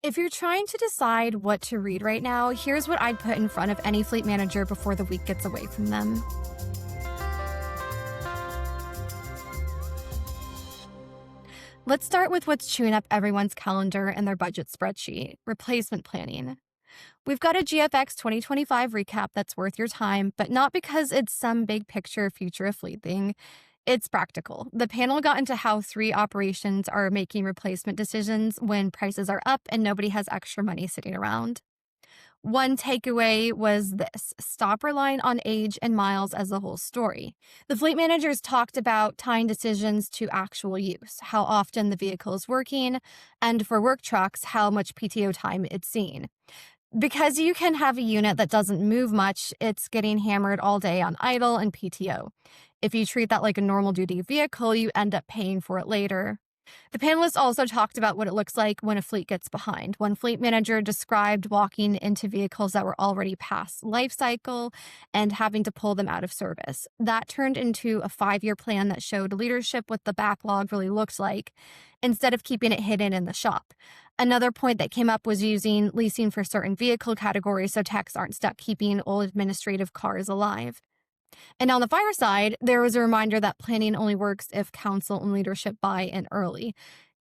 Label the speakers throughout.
Speaker 1: If you're trying to decide what to read right now, here's what I'd put in front of any fleet manager before the week gets away from them. Let's start with what's chewing up everyone's calendar and their budget spreadsheet: replacement planning. We've got a GFX 2025 recap that's worth your time, but not because it's some big picture future of fleet thing. It's practical. The panel got into how three operations are making replacement decisions when prices are up and nobody has extra money sitting around. One takeaway was this: stop relying on age and miles as the whole story. The fleet managers talked about tying decisions to actual use, how often the vehicle is working, and for work trucks, how much PTO time it's seen. Because you can have a unit that doesn't move much, it's getting hammered all day on idle and PTO. If you treat that like a normal duty vehicle, you end up paying for it later. The panelists also talked about what it looks like when a fleet gets behind. One fleet manager described walking into vehicles that were already past life cycle and having to pull them out of service. That turned into a 5-year plan that showed leadership what the backlog really looks like, instead of keeping it hidden in the shop. Another point that came up was using leasing for certain vehicle categories so techs aren't stuck keeping old administrative cars alive. And on the fire side, there was a reminder that planning only works if council and leadership buy in early,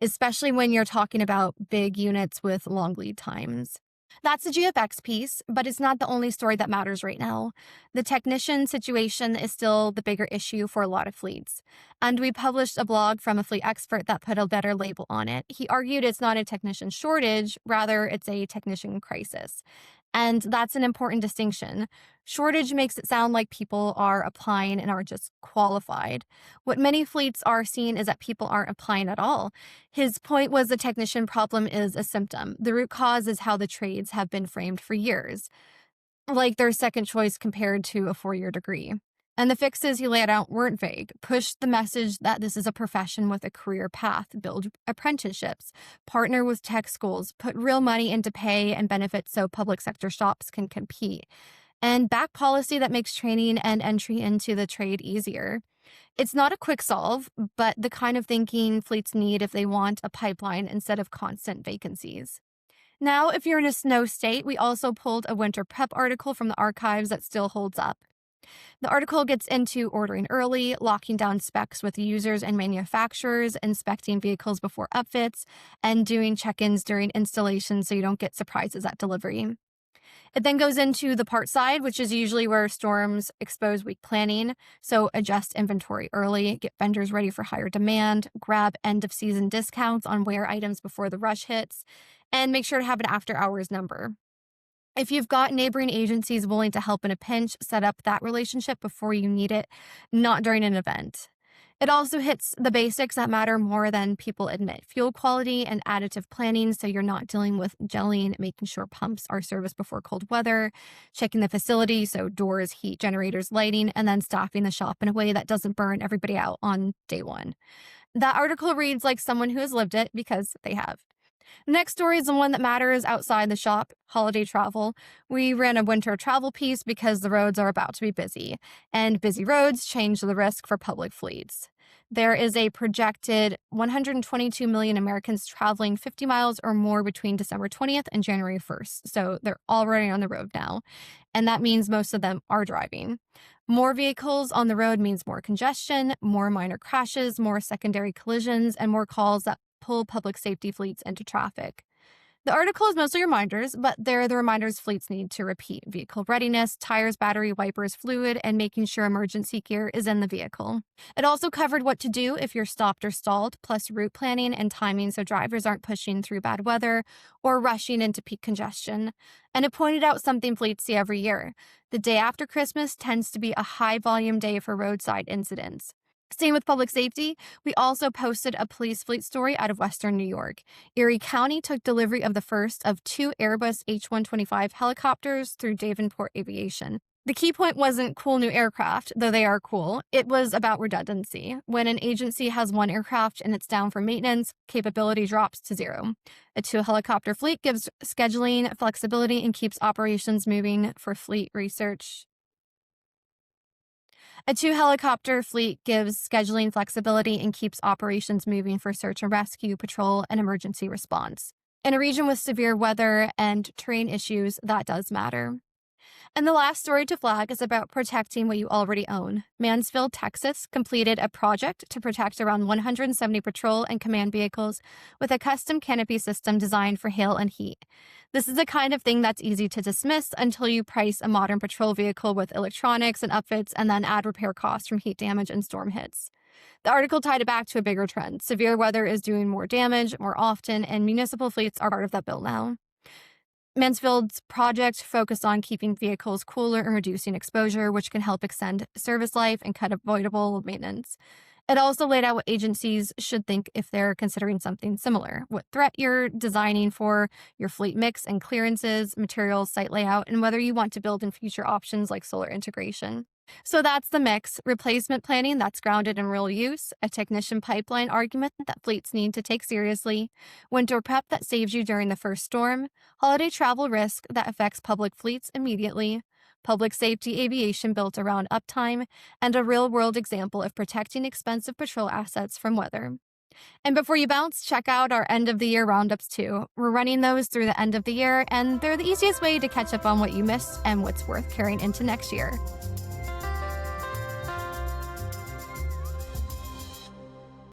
Speaker 1: especially when you're talking about big units with long lead times. That's the GFX piece, but it's not the only story that matters right now. The technician situation is still the bigger issue for a lot of fleets. And we published a blog from a fleet expert that put a better label on it. He argued it's not a technician shortage, rather it's a technician crisis. And that's an important distinction. Shortage makes it sound like people are applying and are just qualified. What many fleets are seeing is that people aren't applying at all. His point was the technician problem is a symptom. The root cause is how the trades have been framed for years, like their second choice compared to a 4-year degree. And the fixes he laid out weren't vague. Push the message that this is a profession with a career path, build apprenticeships, partner with tech schools, put real money into pay and benefits so public sector shops can compete, and back policy that makes training and entry into the trade easier. It's not a quick solve, but the kind of thinking fleets need if they want a pipeline instead of constant vacancies. Now, if you're in a snow state, we also pulled a winter prep article from the archives that still holds up. The article gets into ordering early, locking down specs with users and manufacturers, inspecting vehicles before upfits, and doing check-ins during installation so you don't get surprises at delivery. It then goes into the part side, which is usually where storms expose weak planning. So adjust inventory early, get vendors ready for higher demand, grab end-of-season discounts on wear items before the rush hits, and make sure to have an after-hours number. If you've got neighboring agencies willing to help in a pinch, set up that relationship before you need it, not during an event. It also hits the basics that matter more than people admit: fuel quality and additive planning so you're not dealing with gelling, making sure pumps are serviced before cold weather, checking the facility, so doors, heat, generators, lighting, and then staffing the shop in a way that doesn't burn everybody out on day one. That article reads like someone who has lived it, because they have. Next story is the one that matters outside the shop: holiday travel. We ran a winter travel piece because the roads are about to be busy, and busy roads change the risk for public fleets. There is a projected 122 million Americans traveling 50 miles or more between December 20th and January 1st, so they're already on the road now, and that means most of them are driving. More vehicles on the road means more congestion, more minor crashes, more secondary collisions, and more calls that pull public safety fleets into traffic. The article is mostly reminders, but they're the reminders fleets need to repeat: vehicle readiness, tires, battery, wipers, fluid, and making sure emergency gear is in the vehicle. It also covered what to do if you're stopped or stalled, plus route planning and timing so drivers aren't pushing through bad weather or rushing into peak congestion. And it pointed out something fleets see every year: the day after Christmas tends to be a high volume day for roadside incidents. Same with public safety, we also posted a police fleet story out of Western New York. Erie County took delivery of the first of 2 Airbus H125 helicopters through Davenport Aviation. The key point wasn't cool new aircraft, though they are cool. It was about redundancy. When an agency has one aircraft and it's down for maintenance, capability drops to 0. A 2-helicopter fleet gives scheduling flexibility and keeps operations moving for fleet research. A 2-helicopter fleet gives scheduling flexibility and keeps operations moving for search and rescue, patrol, and emergency response. In a region with severe weather and terrain issues, that does matter. And the last story to flag is about protecting what you already own. Mansfield, Texas completed a project to protect around 170 patrol and command vehicles with a custom canopy system designed for hail and heat. This is the kind of thing that's easy to dismiss until you price a modern patrol vehicle with electronics and upfits and then add repair costs from heat damage and storm hits. The article tied it back to a bigger trend. Severe weather is doing more damage more often, and municipal fleets are part of that bill now. Mansfield's project focused on keeping vehicles cooler and reducing exposure, which can help extend service life and cut avoidable maintenance. It also laid out what agencies should think if they're considering something similar, what threat you're designing for, your fleet mix and clearances, materials, site layout, and whether you want to build in future options like solar integration. So that's the mix: replacement planning that's grounded in real use, a technician pipeline argument that fleets need to take seriously, winter prep that saves you during the first storm, holiday travel risk that affects public fleets immediately, public safety aviation built around uptime, and a real-world example of protecting expensive patrol assets from weather. And before you bounce, check out our end of the year roundups too. We're running those through the end of the year, and they're the easiest way to catch up on what you missed and what's worth carrying into next year.